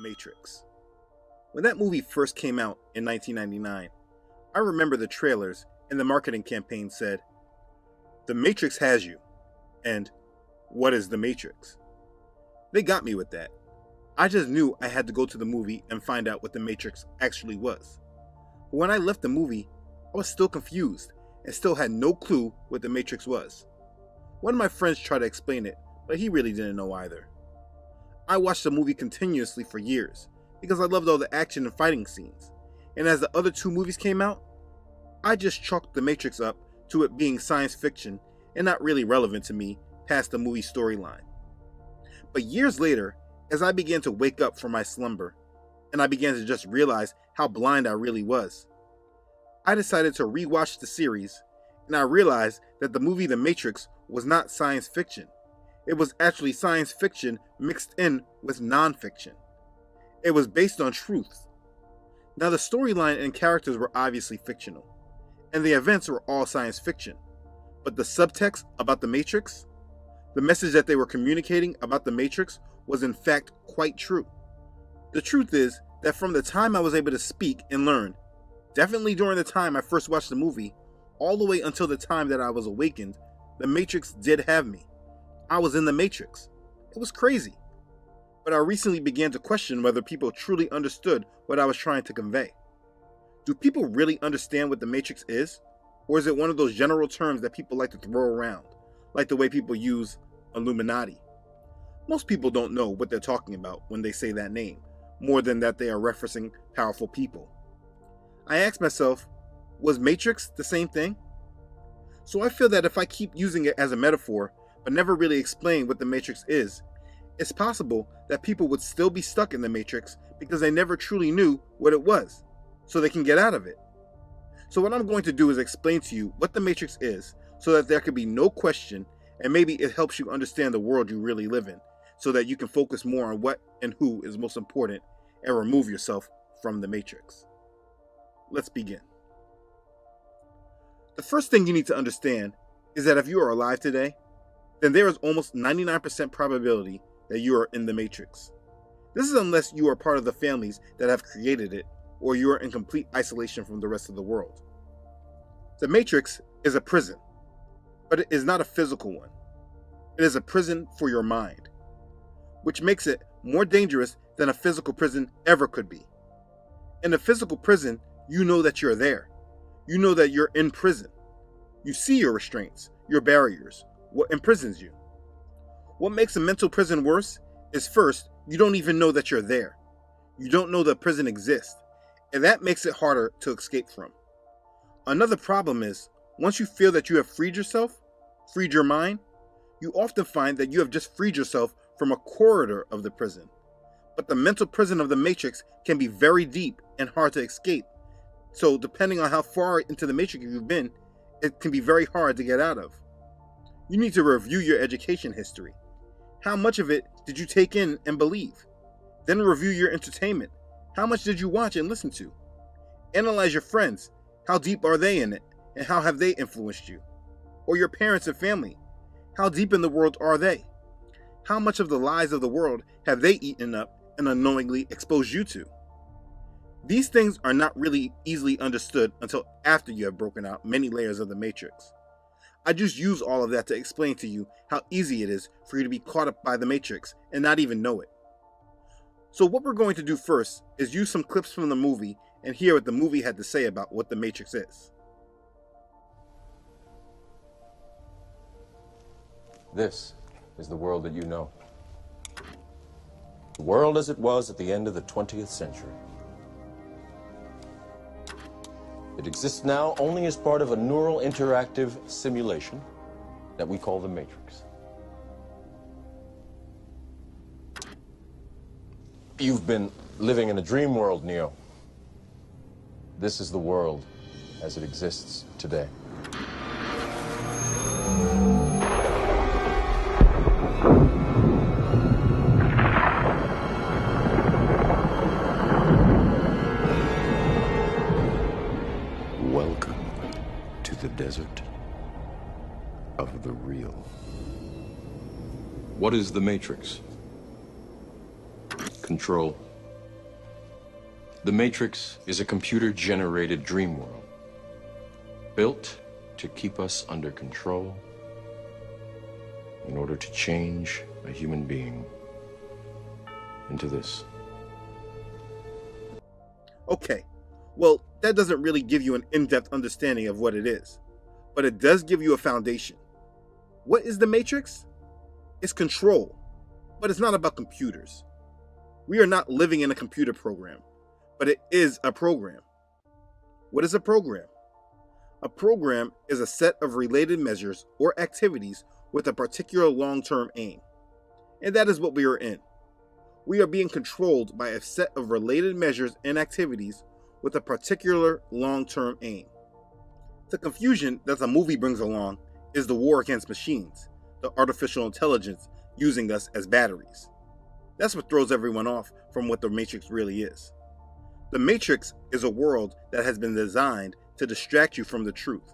Matrix. When that movie first came out in 1999, I remember the trailers and the marketing campaign said, "The Matrix has you," and "What is the Matrix?" They got me with that. I just knew I had to go to the movie and find out what the Matrix actually was. But when I left the movie, I was still confused and still had no clue what the Matrix was. One of my friends tried to explain it, but he really didn't know either. I watched the movie continuously for years because I loved all the action and fighting scenes, and as the other two movies came out, I just chalked the Matrix up to it being science fiction and not really relevant to me past the movie storyline. But years later, as I began to wake up from my slumber, and I began to just realize how blind I really was, I decided to rewatch the series, and I realized that the movie The Matrix was not science fiction. It was actually science fiction mixed in with non-fiction. It was based on truth. Now the storyline and characters were obviously fictional, and the events were all science fiction, but the subtext about the Matrix, the message that they were communicating about the Matrix, was in fact quite true. The truth is that from the time I was able to speak and learn, definitely during the time I first watched the movie, all the way until the time that I was awakened, the Matrix did have me. I was in the Matrix. It was crazy. But I recently began to question whether people truly understood what I was trying to convey. Do people really understand what the Matrix is? Or is it one of those general terms that people like to throw around, like the way people use Illuminati? Most people don't know what they're talking about when they say that name, more than that they are referencing powerful people. I asked myself, was Matrix the same thing? So I feel that if I keep using it as a metaphor, but never really explain what the Matrix is, it's possible that people would still be stuck in the Matrix because they never truly knew what it was, so they can get out of it. So what I'm going to do is explain to you what the Matrix is, so that there could be no question, and maybe it helps you understand the world you really live in, so that you can focus more on what and who is most important and remove yourself from the Matrix. Let's begin. The first thing you need to understand is that if you are alive today, then there is almost 99% probability that you are in the Matrix. This is unless you are part of the families that have created it, or you are in complete isolation from the rest of the world. The Matrix is a prison, but it is not a physical one. It is a prison for your mind, which makes it more dangerous than a physical prison ever could be. In a physical prison, you know that you're there. You know that you're in prison. You see your restraints, your barriers, what imprisons you. What makes a mental prison worse is, first, you don't even know that you're there. You don't know that prison exists, and that makes it harder to escape from. Another problem is, once you feel that you have freed yourself, freed your mind, you often find that you have just freed yourself from a corridor of the prison. But the mental prison of the Matrix can be very deep and hard to escape. So depending on how far into the Matrix you've been, it can be very hard to get out of. You need to review your education history. How much of it did you take in and believe? Then review your entertainment. How much did you watch and listen to? Analyze your friends. How deep are they in it? And how have they influenced you? Or your parents and family. How deep in the world are they? How much of the lies of the world have they eaten up and unknowingly exposed you to? These things are not really easily understood until after you have broken out many layers of the Matrix. I just use all of that to explain to you how easy it is for you to be caught up by the Matrix and not even know it. So what we're going to do first is use some clips from the movie and hear what the movie had to say about what the Matrix is. This is the world that you know. The world as it was at the end of the 20th century. It exists now only as part of a neural interactive simulation that we call the Matrix. You've been living in a dream world, Neo. This is the world as it exists today. Welcome to the desert of the real. What is the Matrix? Control, The Matrix is a computer-generated dream world, built to keep us under control in order to change a human being into this. Okay, well, that doesn't really give you an in-depth understanding of what it is, but it does give you a foundation. What is the Matrix? It's control, but it's not about computers. We are not living in a computer program, but it is a program. What is a program? A program is a set of related measures or activities with a particular long-term aim. And that is what we are in. We are being controlled by a set of related measures and activities with a particular long-term aim. The confusion that the movie brings along is the war against machines, the artificial intelligence using us as batteries. That's what throws everyone off from what the Matrix really is. The Matrix is a world that has been designed to distract you from the truth.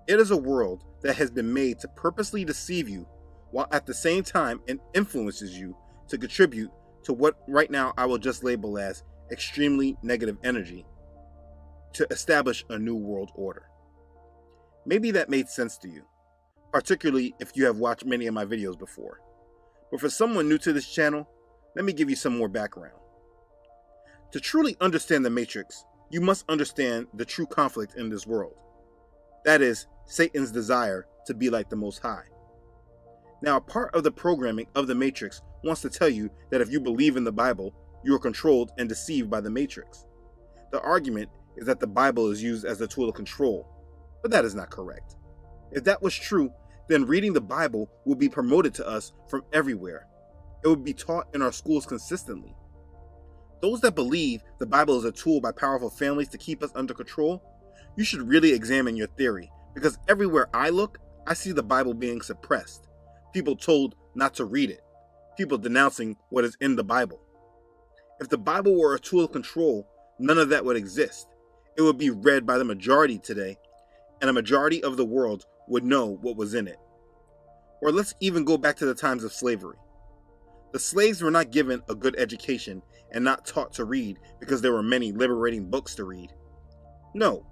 It is a world that has been made to purposely deceive you, while at the same time it influences you to contribute to what right now I will just label as extremely negative energy to establish a new world order. Maybe that made sense to you, particularly if you have watched many of my videos before. But for someone new to this channel, let me give you some more background. To truly understand the Matrix, you must understand the true conflict in this world. That is, Satan's desire to be like the Most High. Now, a part of the programming of the Matrix wants to tell you that if you believe in the Bible, you are controlled and deceived by the Matrix. The argument is that the Bible is used as a tool of control, but that is not correct. If that was true, then reading the Bible would be promoted to us from everywhere. It would be taught in our schools consistently. Those that believe the Bible is a tool by powerful families to keep us under control, you should really examine your theory, because everywhere I look, I see the Bible being suppressed, people told not to read it, people denouncing what is in the Bible. If the Bible were a tool of control, none of that would exist. It would be read by the majority today, and a majority of the world would know what was in it. Or let's even go back to the times of slavery. The slaves were not given a good education and not taught to read because there were many liberating books to read. No,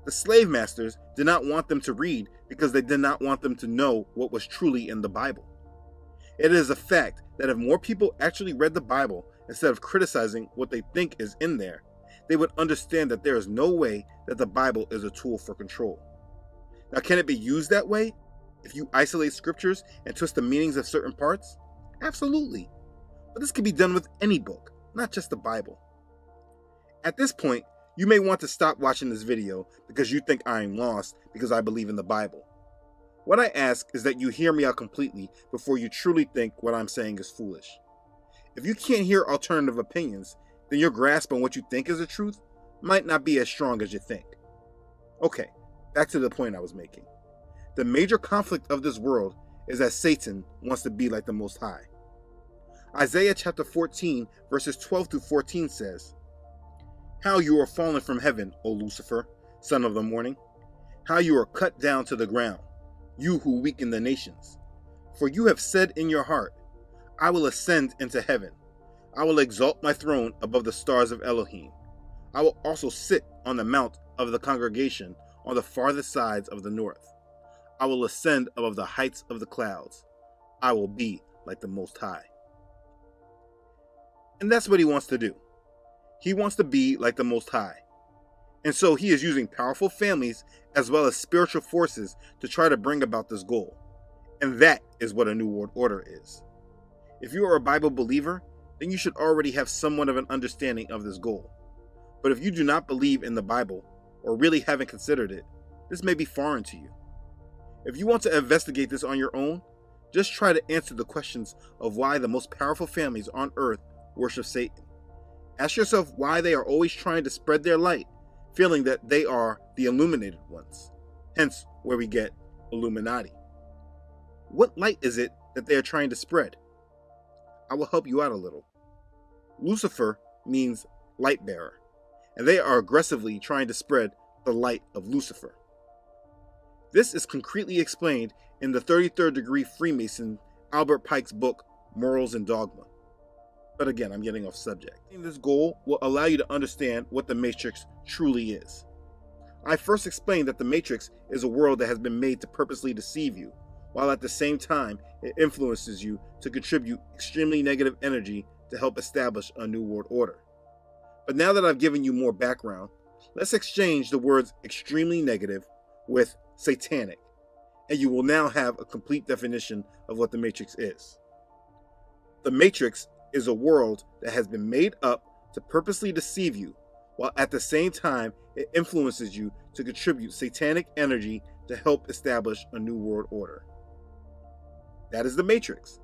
the slave masters did not want them to read because they did not want them to know what was truly in the Bible. It is a fact that if more people actually read the Bible instead of criticizing what they think is in there, they would understand that there is no way that the Bible is a tool for control. Now, can it be used that way if you isolate scriptures and twist the meanings of certain parts? Absolutely. But this can be done with any book, not just the Bible. At this point, you may want to stop watching this video because you think I am lost because I believe in the Bible. What I ask is that you hear me out completely before you truly think what I'm saying is foolish. If you can't hear alternative opinions, then your grasp on what you think is the truth might not be as strong as you think. Okay, back to the point I was making. The major conflict of this world is that Satan wants to be like the Most High. Isaiah chapter 14, verses 12 through 14 says, "How you are fallen from heaven, O Lucifer, son of the morning! How you are cut down to the ground, you who weaken the nations! For you have said in your heart, I will ascend into heaven. I will exalt my throne above the stars of Elohim. I will also sit on the mount of the congregation on the farthest sides of the north. I will ascend above the heights of the clouds. I will be like the Most High." And that's what he wants to do. He wants to be like the Most High. And so he is using powerful families as well as spiritual forces to try to bring about this goal. And that is what a new world order is. If you are a Bible believer, then you should already have somewhat of an understanding of this goal. But if you do not believe in the Bible, or really haven't considered it, this may be foreign to you. If you want to investigate this on your own, just try to answer the questions of why the most powerful families on earth worship Satan. Ask yourself why they are always trying to spread their light, feeling that they are the illuminated ones, hence where we get Illuminati. What light is it that they are trying to spread? I will help you out a little. Lucifer means light bearer, and they are aggressively trying to spread the light of Lucifer. This is concretely explained in the 33rd degree Freemason Albert Pike's book, Morals and Dogma. But again, I'm getting off subject. This goal will allow you to understand what the Matrix truly is. I first explained that the Matrix is a world that has been made to purposely deceive you, while at the same time it influences you to contribute extremely negative energy to help establish a new world order. But now that I've given you more background, let's exchange the words extremely negative with satanic, and you will now have a complete definition of what the Matrix is. The Matrix is a world that has been made up to purposely deceive you, while at the same time it influences you to contribute satanic energy to help establish a new world order. That is the Matrix.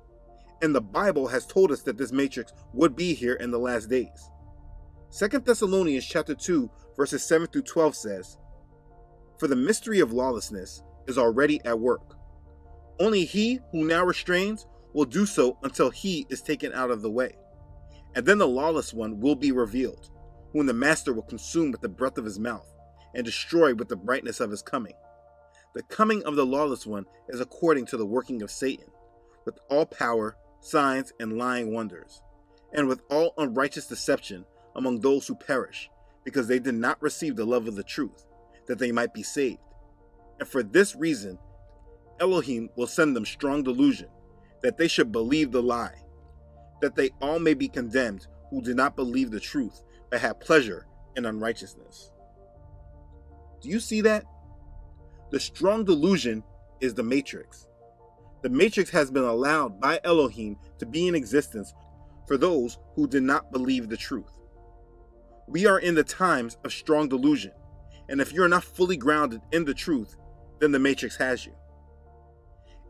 And the Bible has told us that this Matrix would be here in the last days. 2 Thessalonians chapter 2, verses 7 through 12 says, "For the mystery of lawlessness is already at work. Only he who now restrains will do so until he is taken out of the way. And then the lawless one will be revealed, whom the master will consume with the breath of his mouth and destroy with the brightness of his coming. The coming of the lawless one is according to the working of Satan, with all power, signs, and lying wonders, and with all unrighteous deception among those who perish, because they did not receive the love of the truth, that they might be saved. And for this reason, Elohim will send them strong delusion, that they should believe the lie, that they all may be condemned who did not believe the truth, but had pleasure in unrighteousness." Do you see that? The strong delusion is the Matrix. The Matrix has been allowed by Elohim to be in existence for those who did not believe the truth. We are in the times of strong delusion, and if you're not fully grounded in the truth, then the Matrix has you.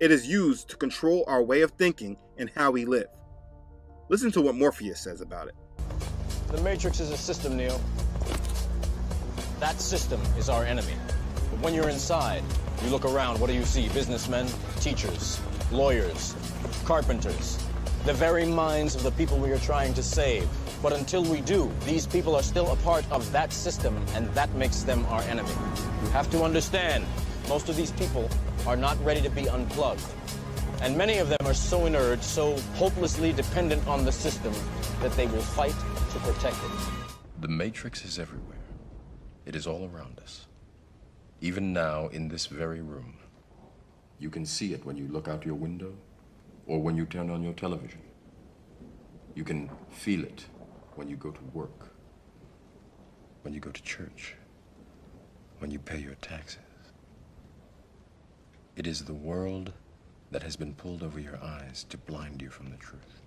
It is used to control our way of thinking and how we live. Listen to what Morpheus says about it. The Matrix is a system, Neo. That system is our enemy. But when you're inside, you look around, what do you see? Businessmen, teachers, lawyers, carpenters, the very minds of the people we are trying to save. But until we do, these people are still a part of that system, and that makes them our enemy. You have to understand, most of these people are not ready to be unplugged. And many of them are so inert, so hopelessly dependent on the system, that they will fight to protect it. The Matrix is everywhere. It is all around us. Even now, in this very room. You can see it when you look out your window or when you turn on your television. You can feel it when you go to work, when you go to church, when you pay your taxes. It is the world that has been pulled over your eyes to blind you from the truth.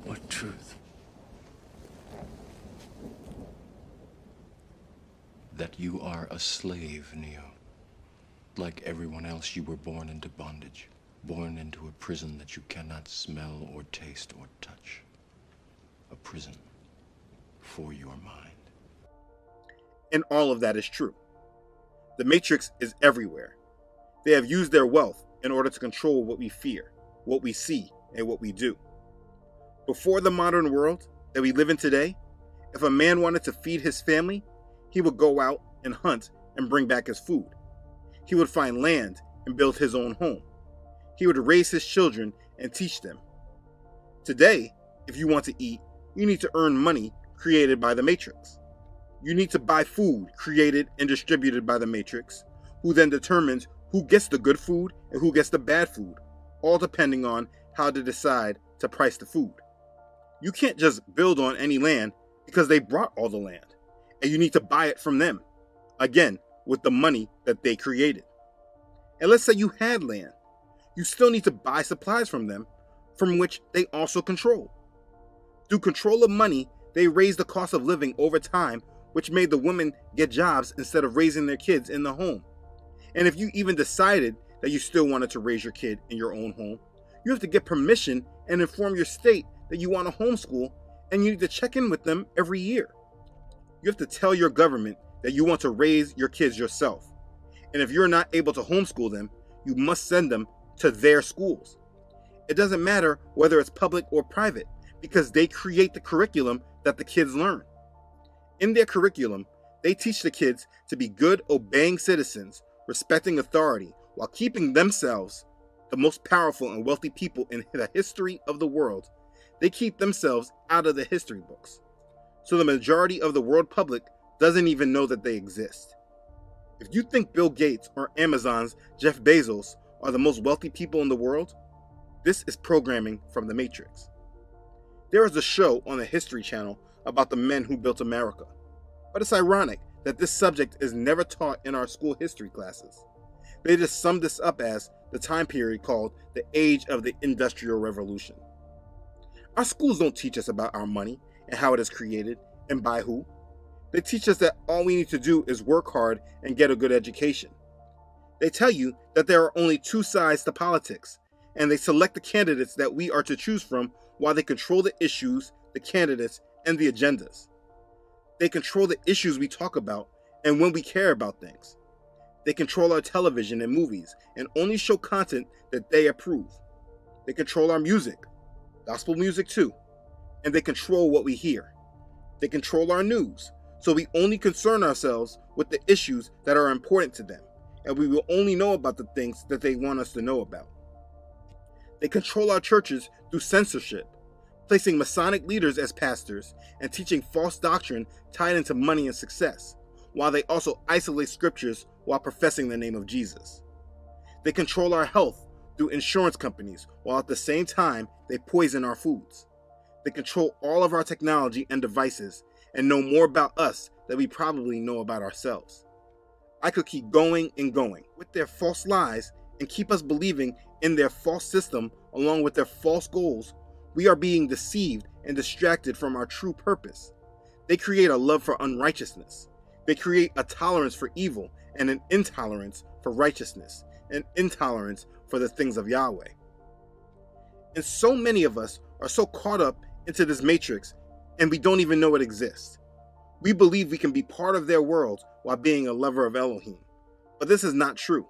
What truth? That you are a slave, Neo. Like everyone else, you were born into bondage, born into a prison that you cannot smell or taste or touch. A prison for your mind. And all of that is true. The Matrix is everywhere. They have used their wealth in order to control what we fear, what we see, and what we do. Before the modern world that we live in today, if a man wanted to feed his family, he would go out and hunt and bring back his food. He would find land and build his own home. He would raise his children and teach them. Today, if you want to eat, you need to earn money created by the Matrix. You need to buy food created and distributed by the Matrix, who then determines who gets the good food and who gets the bad food, all depending on how to decide to price the food. You can't just build on any land because they brought all the land, and you need to buy it from them, again, with the money that they created. And let's say you had land. You still need to buy supplies from them, from which they also control. Through control of money, they raised the cost of living over time, which made the women get jobs instead of raising their kids in the home. And if you even decided that you still wanted to raise your kid in your own home, you have to get permission and inform your state that you want to homeschool, and you need to check in with them every year. You have to tell your government that you want to raise your kids yourself. And if you're not able to homeschool them, you must send them to their schools. It doesn't matter whether it's public or private, because they create the curriculum that the kids learn. In their curriculum, they teach the kids to be good, obeying citizens, respecting authority, while keeping themselves the most powerful and wealthy people in the history of the world, they keep themselves out of the history books. So the majority of the world public doesn't even know that they exist. If you think Bill Gates or Amazon's Jeff Bezos are the most wealthy people in the world, this is programming from the Matrix. There is a show on the History Channel about the men who built America, but it's ironic that this subject is never taught in our school history classes. They just sum this up as the time period called the Age of the Industrial Revolution. Our schools don't teach us about our money and how it is created and by who. They teach us that all we need to do is work hard and get a good education. They tell you that there are only two sides to politics, and they select the candidates that we are to choose from while they control the issues, the candidates, and the agendas. They control the issues we talk about and when we care about things. They control our television and movies and only show content that they approve. They control our music, gospel music too, and they control what we hear. They control our news, so we only concern ourselves with the issues that are important to them, and we will only know about the things that they want us to know about. They control our churches through censorship, placing Masonic leaders as pastors and teaching false doctrine tied into money and success, while they also isolate scriptures while professing the name of Jesus. They control our health through insurance companies, while at the same time they poison our foods. They control all of our technology and devices and know more about us than we probably know about ourselves. I could keep going and going with their false lies and keep us believing in their false system along with their false goals. We are being deceived and distracted from our true purpose. They create a love for unrighteousness. They create a tolerance for evil and an intolerance for righteousness, an intolerance for the things of Yahweh. And so many of us are so caught up into this matrix and we don't even know it exists. We believe we can be part of their world while being a lover of Elohim. But this is not true.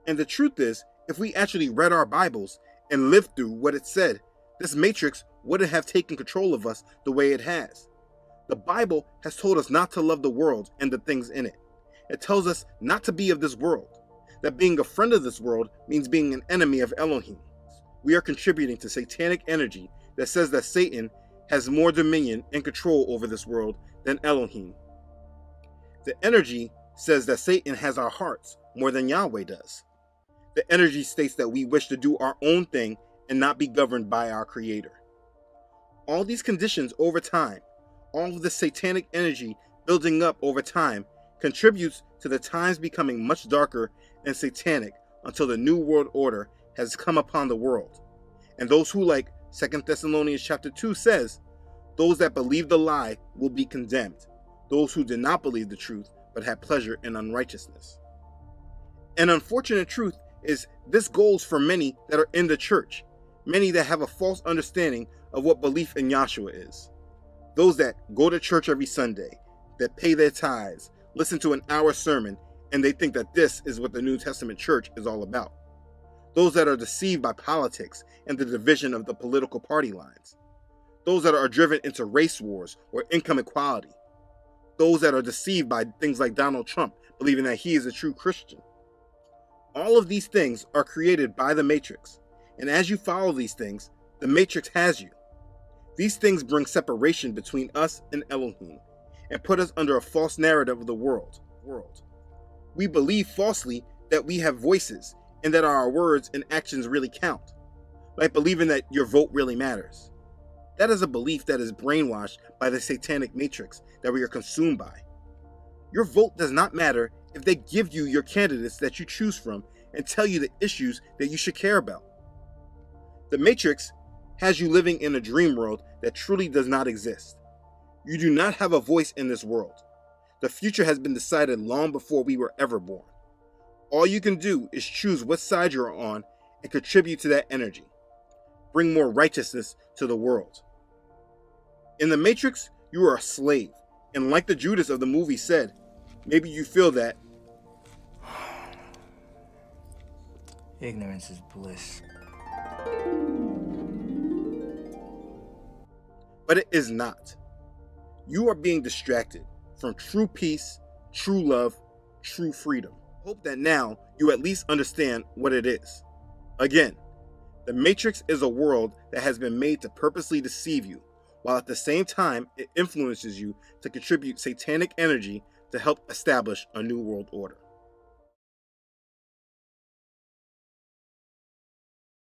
And the truth is, if we actually read our Bibles and lived through what it said, this matrix wouldn't have taken control of us the way it has. The Bible has told us not to love the world and the things in it. It tells us not to be of this world, that being a friend of this world means being an enemy of Elohim. We are contributing to satanic energy that says that Satan has more dominion and control over this world than Elohim. The energy says that Satan has our hearts more than Yahweh does. The energy states that we wish to do our own thing and not be governed by our Creator. All these conditions over time, all of the satanic energy building up over time, contributes to the times becoming much darker and satanic until the New World Order has come upon the world. And those who, like 2 Thessalonians chapter 2 says, those that believe the lie will be condemned. Those who did not believe the truth but had pleasure in unrighteousness. An unfortunate truth is this goes for many that are in the church, many that have a false understanding of what belief in Yahshua is. Those that go to church every Sunday, that pay their tithes, listen to an hour sermon, and they think that this is what the New Testament church is all about. Those that are deceived by politics and the division of the political party lines. Those that are driven into race wars or income equality. Those that are deceived by things like Donald Trump, believing that he is a true Christian. All of these things are created by the Matrix, and as you follow these things, the Matrix has you. These things bring separation between us and Elohim, and put us under a false narrative of the world. We believe falsely that we have voices, and that our words and actions really count, like believing that your vote really matters. That is a belief that is brainwashed by the satanic matrix that we are consumed by. Your vote does not matter if they give you your candidates that you choose from and tell you the issues that you should care about. The matrix has you living in a dream world that truly does not exist. You do not have a voice in this world. The future has been decided long before we were ever born. All you can do is choose what side you're on and contribute to that energy. Bring more righteousness to the world. In the Matrix, you are a slave. And like the Judas of the movie said, maybe you feel that. Ignorance is bliss. But it is not. You are being distracted from true peace, true love, true freedom. Hope that now you at least understand what it is. Again, the Matrix is a world that has been made to purposely deceive you, while at the same time it influences you to contribute satanic energy to help establish a new world order.